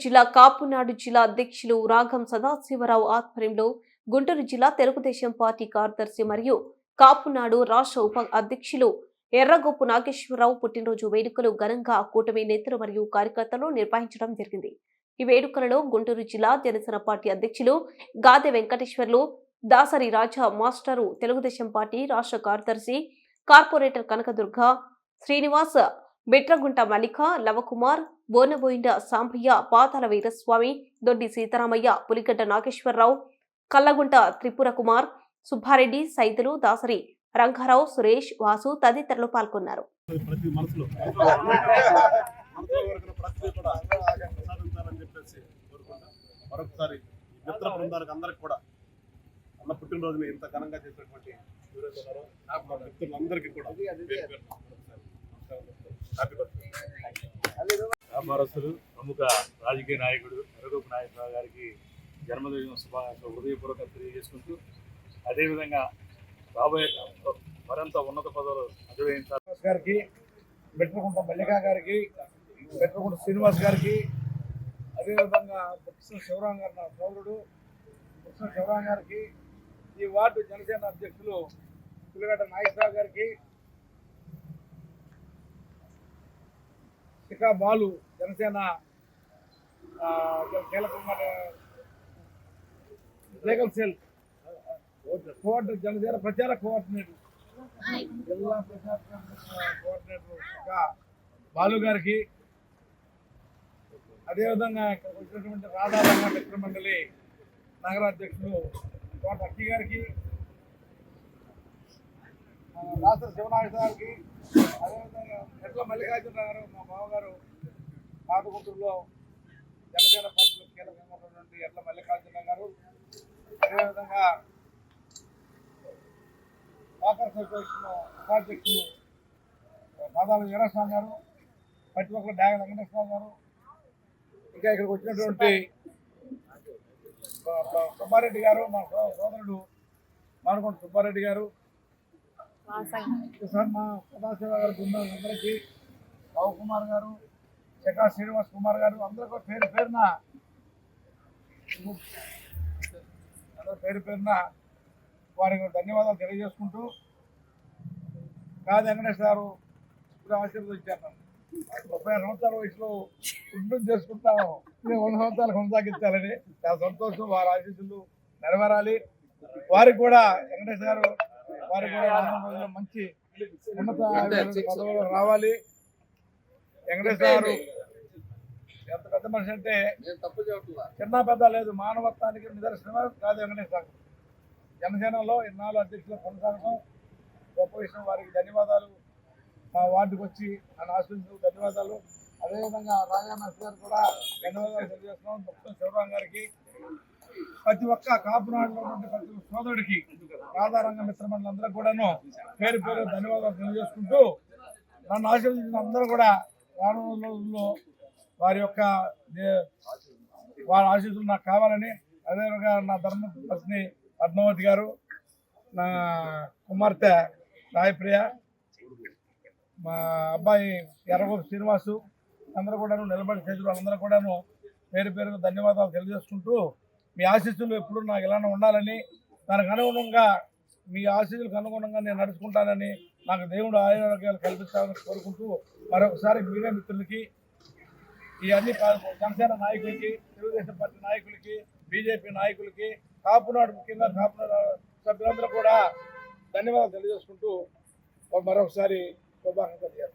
జిల్లా కాపునాడు జిల్లా అధ్యక్షులు రాగం సదాశివరావు ఆధ్వర్యంలో గుంటూరు జిల్లా తెలుగుదేశం పార్టీ కార్యదర్శి మరియు కాపునాడు రాష్ట్ర ఉప అధ్యక్షులు ఎర్రగొప్పు నాగేశ్వరరావు పుట్టినరోజు వేడుకలు ఘనంగా కూటమి నేతలు మరియు కార్యకర్తలు నిర్వహించడం జరిగింది. ఈ వేడుకలలో గుంటూరు జిల్లా జనసేన పార్టీ అధ్యక్షులు గాదె వెంకటేశ్వర్లు, దాసరి రాజా మాస్టరు, తెలుగుదేశం పార్టీ రాష్ట్ర కార్యదర్శి కార్పొరేటర్ కనకదుర్గ, శ్రీనివాస్, బిట్రగుంట మల్లిక, లవకుమార్, బోనబోయిండ సాంబయ్య, పాతాల వీరస్వామి, దొడ్డి సీతారామయ్య, పులిగడ్డ నాగేశ్వరరావు, కల్లగుంట త్రిపుర కుమార్, సుబ్బారెడ్డి, సైదులు, దాసరి రంగారావు, సురేష్, వాసు తదితరులు పాల్గొన్నారు. అన్న పుట్టినరోజుని ఇంత ఘనంగా చేసినటువంటి మిత్రులందరికీ కూడా వ్యాపారస్తులు, ప్రముఖ రాజకీయ నాయకుడు ఎర్రగొప్పు నాగేశ్వరరావు గారికి జన్మదిన శుభాకాంక్షలు హృదయపూర్వకంగా తెలియజేసుకుంటూ, అదేవిధంగా రాబోయే మరింత ఉన్నత పదవులు అధిరోహించాలి గారికి, బిట్రగుంట మల్లికా గారికి, బిట్రగుంట శ్రీనివాస్ గారికి, అదేవిధంగా బుక్స్ శివరాం గారు నా సోదరుడు బుక్స్ శివరాం గారికి, ఈ వార్డు జనసేన అధ్యక్షులు పులిగడ్డ నాగేశ్వరరావు గారికి, శిఖా బాలు జనసేన కీలకంగా లీగల్ సెల్ జనసేన ప్రచార కోఆర్డినేటర్, జిల్లా ప్రచార కోఆర్డినేటర్ శిఖా బాలు గారికి, అదేవిధంగా ఇక్కడ వచ్చినటువంటి రాధారంగ మిత్ర మండలి నగరాధ్యక్షులు కోట అక్కి గారికి, రాష్ట్ర శివనాగేశ్వర గారికి, అదేవిధంగా ఎట్ల మల్లికార్జున గారు మా బావగారు పాతగుంటూరులో జనసేన పార్టీలో కీలకంగా ఉన్నటువంటి ఎట్ల మల్లికార్జున గారు, అదేవిధంగా వాకర్ అసోసియేషన్ ఉపాధ్యక్షులు పాదాల వీరస్వామి గారు, ప్రతి ఒక్కరు డాగ వెంకటేశ్వర గారు, ఇంకా ఇక్కడికి వచ్చినటువంటి సుబ్బారెడ్డి గారు, మా సోదరుడు మానుకొండ సుబ్బారెడ్డి గారు, మా సదాశివ గారు బృందాలందరికీ, రవికుమార్ గారు, శిఖా శ్రీనివాస్ కుమార్ గారు, అందరికీ పేరు పేరున వారికి ధన్యవాదాలు తెలియజేసుకుంటూ, కాదు వెంకటేశ్వర గారు ఇప్పుడు ఆశీర్వదించాను. 30 సంవత్సరాల వయసులో కుటుంబం చేసుకుంటాము, 100 సంవత్సరాలు కొనసాగించాలని చాలా సంతోషం. వారి ఆశీస్సులు నెరవేరాలి. వారికి కూడా వెంకటేశ్వర గారు వారికి కూడా మంచి ఉన్నత పదవులు రావాలి. వెంకటేశ్వర గారు ఎంత పెద్ద మనిషి అంటే చిన్న పెద్ద లేదు, మానవత్వానికి నిదర్శనమే. కాదు వెంకటేశ్వర గారు జనసేనలో ఇన్నాళ్ళు అధ్యక్షులు కొనసాగడం గొప్ప విషయం. వారికి ధన్యవాదాలు. మా వార్డుకు వచ్చి నన్ను ఆశీర్వదించిన ధన్యవాదాలు. అదేవిధంగా రాజానాథ్ గారు కూడా ధన్యవాదాలు తెలియజేస్తున్నాం. భక్తుల శివరాం గారికి, ప్రతి ఒక్క కాపునాడులో ఉన్నటువంటి ప్రతి సోదరుడికి, రాధారంగ మిత్రమండలందరూ కూడాను పేరు పేరు ధన్యవాదాలు తెలియజేసుకుంటూ, నన్ను ఆశీర్వదించిన అందరూ కూడా రానున్న రోజుల్లో వారి ఆశీస్సులు నాకు కావాలని, అదేవిధంగా నా ధర్మపత్ని పద్మావతి గారు, నా కుమార్తె రాయప్రియ, మా అబ్బాయి ఎర్రగొప్పు శ్రీనివాసు అందరూ కూడాను నిలబడి చేతులు వాళ్ళందరూ కూడాను పేరు పేరు ధన్యవాదాలు తెలియజేసుకుంటూ, మీ ఆశీస్సులు ఎప్పుడు నాకు ఇలానే ఉండాలని, దానికి అనుగుణంగా మీ ఆశీస్సులకు అనుగుణంగా నేను నడుచుకుంటానని, నాకు దేవుడు ఆరోగ్యాలు కల్పిస్తామని కోరుకుంటూ, మరొకసారి మీడియా మిత్రులకి, ఈ అన్ని జనసేన నాయకులకి, తెలుగుదేశం పార్టీ నాయకులకి, బీజేపీ నాయకులకి, కాపునాడు ముఖ్యంగా కాపునాడు సభ్యులందరూ కూడా ధన్యవాదాలు తెలియజేసుకుంటూ మరొకసారి శుభాకాంక్షలు.